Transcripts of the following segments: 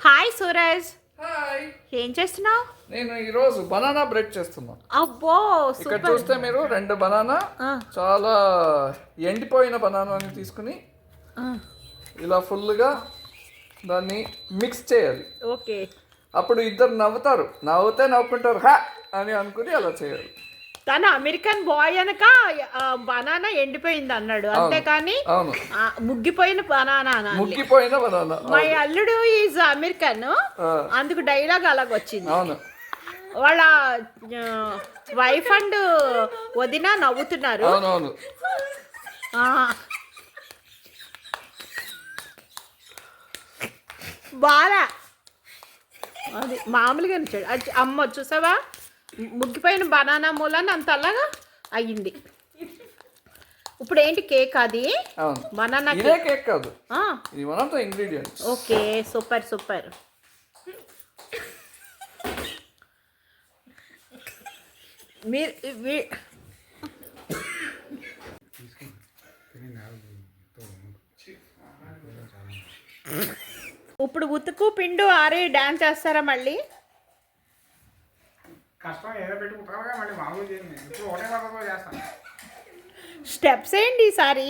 Hi Suraj. Hi, ఏం చేస్తున్నావు? నేను ఈరోజు బనానా బ్రెడ్ చేస్తున్నా. అబ్బో ఇక్కడ చూస్తే మీరు 2 బనానా, చాలా ఎండిపోయిన బనానాని తీసుకుని ఇలా ఫుల్గా దాన్ని మిక్స్ చేయాలి. ఓకే. అప్పుడు ఇద్దరు నవ్వుతారు, నవ్వుకుంటారు హా అని అనుకుని అలా చేయాలి. తను అమెరికన్ బాయ్ అనక బనానా ఎండిపోయింది అన్నాడు, అంతేకాని ముగ్గిపోయిన బనానా. మై అల్లుడు ఈజ్ అమెరికన్, అందుకు డైలాగ్ అలాగొచ్చింది. అవును, వాళ్ళ వైఫ్ అండ్ వదిన నవ్వుతున్నారు. అవునవును. బాగా అది మామూలుగా అమ్మ చూసావా, ముగ్గిపోయిన బనానా మూలాన్ని అంత అలాగా అయ్యింది. ఇప్పుడు ఏంటి కేక్? అది బనానా కేక్ కాదు, ఇది one of the ingredients. Okay, super super. మీరు ఇప్పుడు ఉతుకు పిండు ఆరి డాన్స్ చేస్తారా మళ్ళీ? స్టెప్స్ ఏంటి ఈసారి?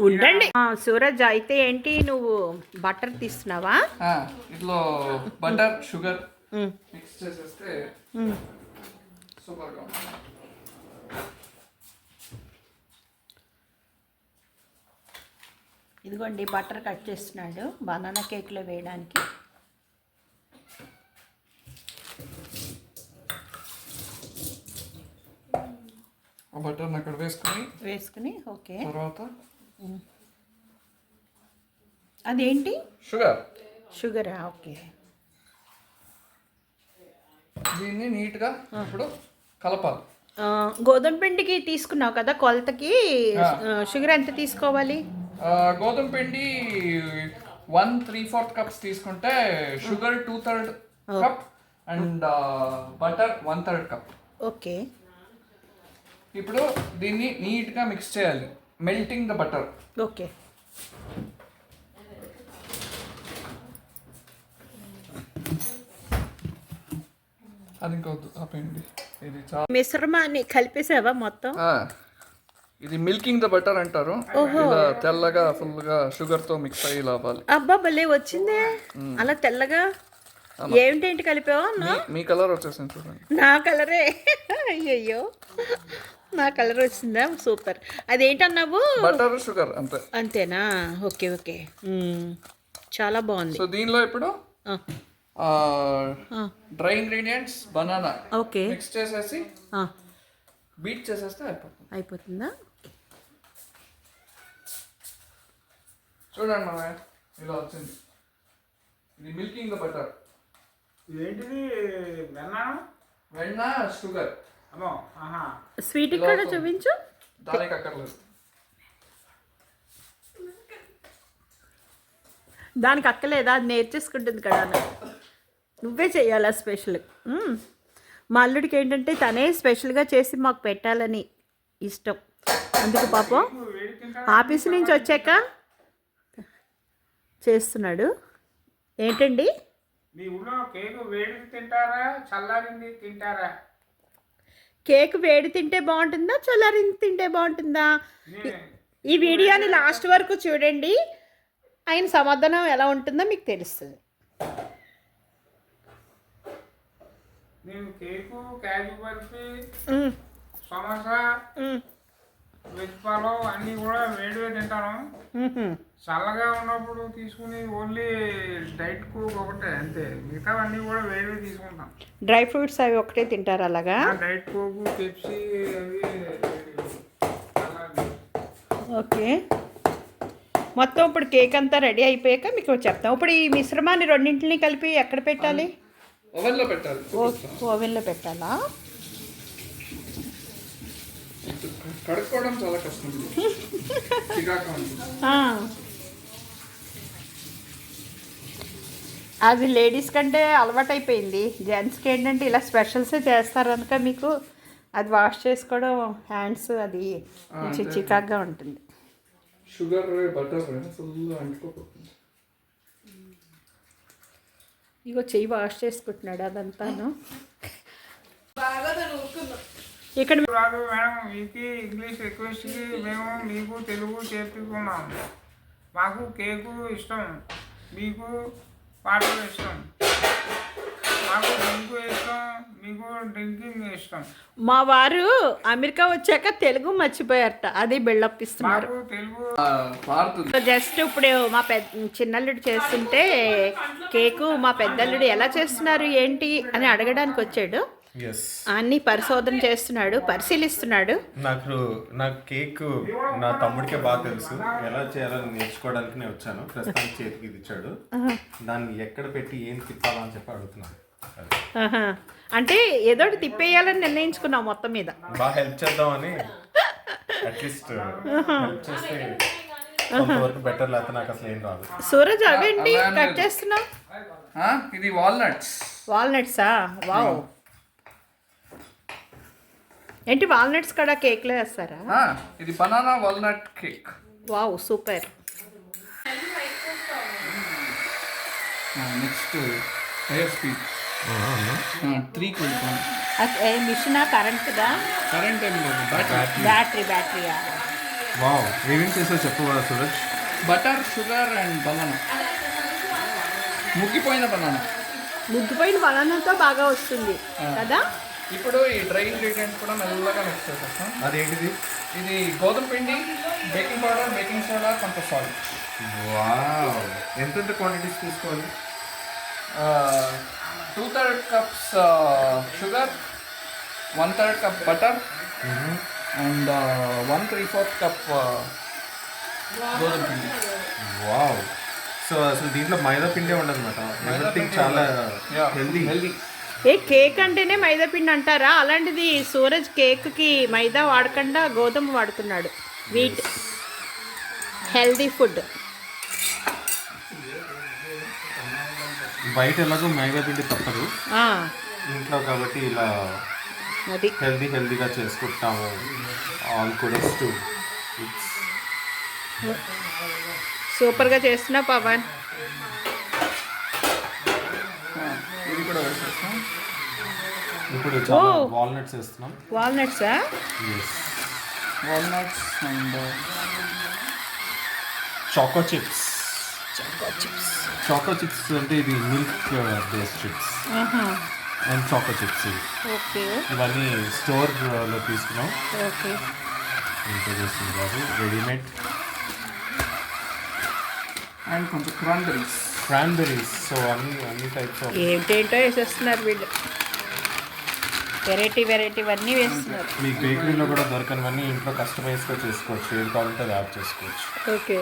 ఉండండి. సూరజ్, అయితే ఏంటి నువ్వు బటర్ తీస్తున్నావా? ఇట్లా బటర్ షుగర్ మిక్స్ చేసేస్తే సూపర్గా ఉంటుంది. ఇదిగోండి, బటర్ కట్ చేస్తున్నాడు బనానా కేక్లో వేయడానికి. బటర్ అక్కడ వేసుకుని ఓకే. తర్వాత అదేంటి? షుగరా? ఓకే. దీన్ని నీట్గా ఇప్పుడు కలపాలి. గోధుమ పిండికి తీసుకున్నావు కదా కొలతకి, షుగర్ ఎంత తీసుకోవాలి? గోధుమ పిండి 1 3/4 కప్స్ తీసుకుంటే sugar 2/3 cup and butter 1/3 cup. Okay. ఇప్పుడు దీన్ని నీట్గా మిక్స్ చేయాలి, మెల్టింగ్ ద బటర్. ఓకే. అది ఇంకొద్దు, ఆపేయండి. ఇది చాలా మిశ్రమాన్ని కలిపేసావా మొత్తం? ఇది మిల్కింగ్ ద బటర్ అంటారు. ఇలా తెల్లగా ఫుల్గా షుగర్ తో మిక్స్ అయ్యి లావాలి. అబ్బా భలే వచ్చిందే అలా తెల్లగా. ఏంటేంటి కలిపావా? మీ కలర్ వచ్చేసింది చూడండి. నా కలరే. అయ్యయ్యో, నా కలర్ వచ్చిందా? సూపర్. అదేంటన్నావు? బటర్ షుగర్ అంతే. అంతేనా? ఓకే ఓకే, చాలా బాగుంది. సో దీనిలో ఇప్పుడు dry ingredients banana okay mix చేసేసి బీట్ చేసేస్తే అయిపోతుందా? చూడండి మామయ్య, ఇలా వచ్చింది. ఇది మిల్కింగ్ ద బటర్. ఏంటిది? వెన్న షుగర్. స్వీట్ ఇక్కడ చూపించు. దానికి అక్కర్లేదు. దానికి అక్కలేదా? అది నేర్చేసుకుంటుంది కదా, నువ్వే చెయ్యాలా స్పెషల్. మా అల్లుడికి ఏంటంటే తనే స్పెషల్గా చేసి మాకు పెట్టాలని ఇష్టం. అందుకు పాపం ఆఫీస్ నుంచి వచ్చాక చేస్తున్నాడు. ఏంటండి? మీ ఊళ్ళో కేక్ వేడి తింటారా, చల్లారింది తింటారా? కేక్ వేడి తింటే బాగుంటుందా, చల్లారింది తింటే బాగుంటుందా? ఈ వీడియోని లాస్ట్ వరకు చూడండి, ఆయన సమాధానం ఎలా ఉంటుందో మీకు తెలుస్తుంది. నేను కేకు, క్యాజు బర్ఫీ, సమోసా, వెజ్ పలావ్ అన్నీ కూడా వేడిగా తింటాను. చల్లగా ఉన్నప్పుడు తీసుకుని ఓన్లీ డైట్ కోక్ ఒకటే అంతే, మిగతా అన్నీ కూడా వేడిగా తీసుకుంటాం. డ్రై ఫ్రూట్స్ అవి ఒకటే తింటారు అలాగా? డైట్ కోక్, పెప్సీ అవి. ఓకే. మొత్తం ఇప్పుడు కేక్ అంతా రెడీ అయిపోయాక మీకు చెప్తాం. ఇప్పుడు ఈ మిశ్రమాన్ని రెండింటిని కలిపి ఎక్కడ పెట్టాలి? ఓవెన్లో పెట్టాలి. ఓవెన్లో పెట్టాలా? కడుక్కోవడం చాలా కష్టం. అది లేడీస్ కంటే అలవాటైపోయింది. జెంట్స్కి ఏంటంటే ఇలా స్పెషల్సే చేస్తారు కనుక మీకు అది వాష్ చేసుకోవడం హ్యాండ్స్ అది కొంచెం చికాగ్గా ఉంటుంది. షుగర్ బటర్ ఫుల్ అంటుకోపోతుంది. ఇగో చెయ్యి వాష్ చేసుకుంటున్నాడు అదంతాను. ఇక్కడ రాదు మేడం, మీకు ఇంగ్లీష్ రిక్వెస్ట్కి మేము మీకు తెలుగు చేర్చుకున్నాం. మాకు కేకు ఇష్టం, మీకు పాటలు ఇష్టం. మాకు డ్రింక్ ఇష్టం, మీకు డ్రింకింగ్ ఇష్టం. మా వారు అమెరికా వచ్చాక తెలుగు మర్చిపోయారట, అది బిల్డప్ ఇస్తున్నారు. మాకు తెలుగు పారుతుంది. జస్ట్ ఇప్పుడు మా చిన్నల్లుడు చేస్తుంటే కేకు మా పెద్దల్లుడు ఎలా చేస్తున్నారు ఏంటి అని అడగడానికి వచ్చాడు. అన్ని పరిశోధన చేస్తున్నాడు, పరిశీలిస్తున్నాడు. నాకు కేక్ నా తమ్ముడికే బాగా తెలుసు, ఎలా చేయాలని నేర్చుకోవడానికి నేను వచ్చాను. ప్రస్తుతానికి చేతికి ఇది ఇచ్చాడు, దాన్ని ఎక్కడ పెట్టి ఏం తిప్పాలని చెప్పి అడుగుతున్నాను. ఆహా. అంటే ఏదో ఒకటి తిప్పేయాలని నిర్ణయించుకున్నావు మొత్తం మీద. బాగా హెల్ప్ చేద్దామని, అట్లీస్ట్ హెల్ప్ చేస్తే కొంతవరకు బెటర్, లేకపోతే నాకు అసలు ఏం రాదు. సూరజ్ అవేంటి కట్ చేస్తున్నావు? ఇది వాల్నట్స్. వాల్నట్సా? వావ్. ఏంటి వాల్నట్స్ కూడా కేక్లో వేస్తారా? ఇది banana walnut cake. Wow, super. Next hair speed 3కి వెళ్తాం. మిషనా కరెంట్దా? కరెంట్ ఏం లేదు, బ్యాటరీయా? వావ్, ఏమేం చేసావు చెప్పవా Suraj? Butter, sugar and banana. ముగ్గిపోయిన బనానా. ముగ్గిపోయిన బనానాతో బాగా వస్తుంది కదా. ఇప్పుడు ఈ డ్రై ఇంగ్రీడియంట్స్ కూడా మెల్లగా మిక్స్ చేసేస్తాం. అదేంటిది? ఇది గోధుమ పిండి, బేకింగ్ పౌడర్, బేకింగ్ సోడా, కొంత సాల్ట్. వావ్, ఎంతెంత క్వాంటిటీస్ తీసుకోవాలి? 2/3 cups sugar, 1/3 cup butter and 1/3/4 cup గోధుమ పిండి. వావ్, సో అసలు దీంట్లో మైదా పిండే ఉండదు అనమాట. ఎవ్రీథింగ్ చాలా హెల్దీ. ఏ కేక్ అంటేనే మైదా పిండి అంటారా? అలాంటిది సూరజ్ కేక్కి మైదా వాడకుండా గోధుమ వాడుతున్నాడు. Wheat healthy food. బయట ఎలాగో మైదా పిండి తప్పదు, ఇంట్లో కాబట్టి ఇలా అది హెల్దీగా చేసుకుంటాము. ఆల్ కూడా సూపర్గా చేస్తున్నావు పవన్. ఇది కూడా వేసేస్తాం. ఇప్పుడు చాలా వాల్నట్స్ వేస్తున్నాం. వాల్నట్సా? Walnuts and choco chips. Choco chips అంటే ఇది milk based chips and choco chips. Okay, ఇవన్నీ స్టోర్లో తీసుకున్నాం. ఓకే, ఇంట్లో చేస్తుంది కాదు, రెడీమేడ్. అండ్ కొంచెం క్రాన్బెర్రీస్. సో అన్ని టైప్స్ ఆఫ్ ఏంటేంటో వేసేస్తున్నారు వీళ్ళు, వెరైటీ అన్నీ వేస్తున్నారు. మీకు బేకరీలో కూడా దొరకనివన్నీ ఇంట్లో కస్టమైజ్గా చేసుకోవచ్చు, ఏది కావాలంటే అది యాడ్ చేసుకోవచ్చు. Okay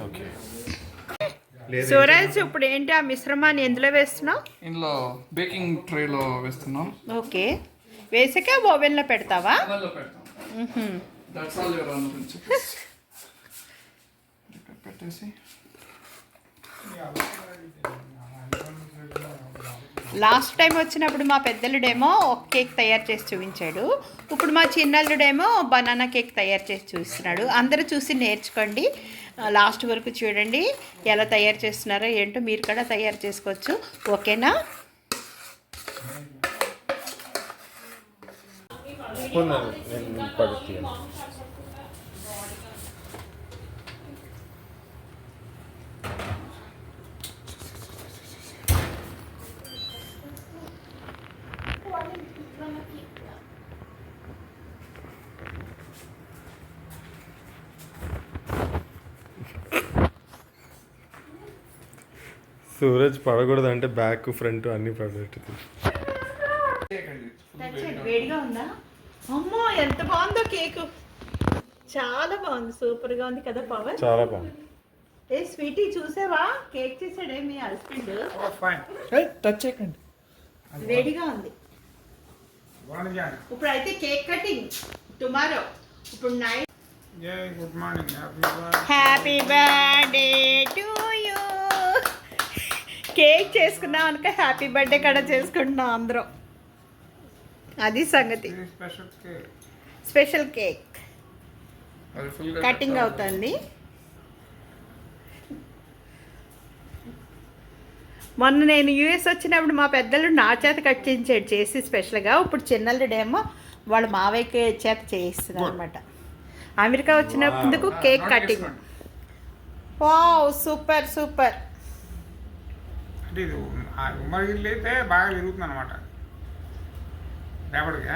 okay. సూరజ్, ఇప్పుడు ఏంటి ఆ మిశ్రమాన్ని ఎందులో వేస్తున్నావు? ఇందులో బేకింగ్ ట్రేలో వేస్తున్నాం. ఓకే, వేసాక ఓవెన్లో పెడతావా? ఓవెన్లో పెడతాం. దట్స్ ఆల్ యువర్ ఆనర్ నుంచి పెట్టేసి లాస్ట్ టైం వచ్చినప్పుడు మా పెద్దలుడేమో ఒక కేక్ తయారు చేసి చూపించాడు, ఇప్పుడు మా చిన్నల్లుడేమో బనానా కేక్ తయారు చేసి చూపిస్తున్నాడు. అందరూ చూసి నేర్చుకోండి, లాస్ట్ వరకు చూడండి ఎలా తయారు చేస్తున్నారో ఏంటో మీరు కూడా తయారు చేసుకోవచ్చు. ఓకేనా? సూరజ్ పడకూడదు అంటే బ్యాక్ ఫ్రంట్ అన్ని పడబెట్టు. వేడిగా ఉందా? అమ్మో, ఎంత బాగుందో కేకు, చాలా బాగుంది, సూపర్గా ఉంది కదా పవన్? చాలా బాగుంది. ఏ స్వీటీ, చూసావా కేక్ చేసాడే మీ హస్బెండ్? టచ్ చేయకండి. వేడిగా ఉంది. ఇప్పుడు అయితే కేక్ కటింగ్ టుమారో. ఇప్పుడు నైట్ జై good morning happy happy birthday to you. Cake చేసుకున్నాం అనుక హ్యాపీ బర్త్డే కూడా చేసుకుంటున్నాం అందరం. అది సంగతి. Special cake. స్పెషల్ కేక్ అది ఫుల్గా కటింగ్ అవుతుంది. మొన్న నేను యూఎస్ వచ్చినప్పుడు మా పెద్దలు నా చేత కట్ చేయించాడు చేసి స్పెషల్గా. ఇప్పుడు చిన్నల్లుడేమో వాళ్ళ మావయ్యకి చేత చేయిస్తున్నారు అనమాట. అమెరికా వచ్చినందుకు cake cutting. Wow, super super. అంటే ఇది ఉమ్మడి ఇల్లు అయితే బాగా తిరుగుతుంది అనమాట రేపటికి.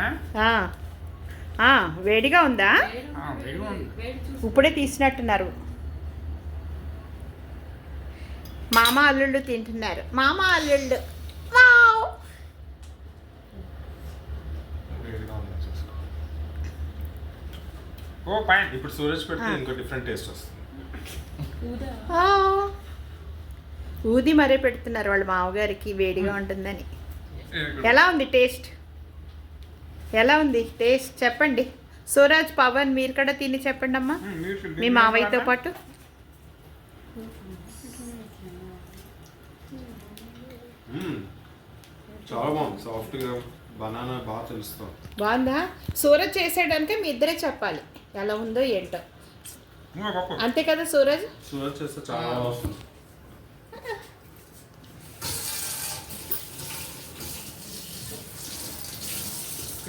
వేడిగా ఉందా? వేడిగా ఉంది. ఇప్పుడే తీసినట్టున్నారు. మామ అల్లుళ్ళు తింటున్నారు. మామ అల్లుళ్ళు. వావ్. వేడిగా ఉంది చూసుకో. ఓ పైన ఇప్పుడు సూరజ్ పెడితే ఇంకో డిఫరెంట్ టేస్ట్ వస్తుంది. ఆ. ఊది మరీ పెడుతున్నారు వాళ్ళ మామగారికి వేడిగా ఉంటుందని. ఎలా ఉంది టేస్ట్? ఎలా ఉంది టేస్ట్ చెప్పండి. సూరజ్, పవన్ మీరు కూడా తిని చెప్పండి అమ్మా మీ మావయ్యతో పాటు. చాలా బాగుంది, సాఫ్ట్గా బనానా బాగా తెలుస్తాం. బాగుందా? సూరజ్ చేసాడంటే మీ ఇద్దరే చెప్పాలి ఎలా ఉందో ఏంటో. అంతే కదా సూరజ్? సూరజ్ చేస్తే చాలా బాగా వస్తుంది.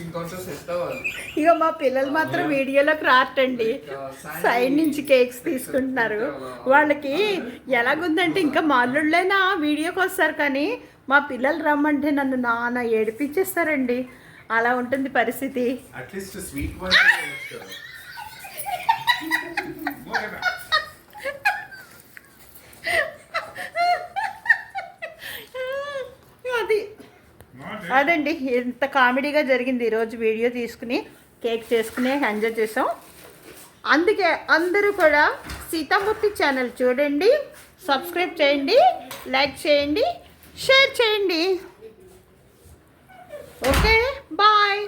ఇంకొంచెం సెట్ అవ్వాలి. ఇక మా పిల్లలు మాత్రం వీడియోలోకి రాటండి. సైడ్ నుంచి కేక్స్ తీసుకుంటున్నారు. వాళ్ళకి ఎలాగుందంటే ఇంకా మా అల్లుళ్ళైనా వీడియోకి వస్తారు కానీ మా పిల్లలు రమ్మంటే నన్ను నాన్న ఏడిపించేస్తారండి. అలా ఉంటుంది పరిస్థితి. అట్లీస్ట్ స్వీట్ అది అదండి, ఎంత కామెడీగా జరిగింది ఈరోజు. వీడియో తీసుకుని కేక్ చేసుకుని ఎంజాయ్ చేసాం. అందుకే అందరూ కూడా సీతామూర్తి ఛానల్ చూడండి, సబ్స్క్రైబ్ చేయండి, లైక్ చేయండి, షేర్ చేయండి. Okay, bye.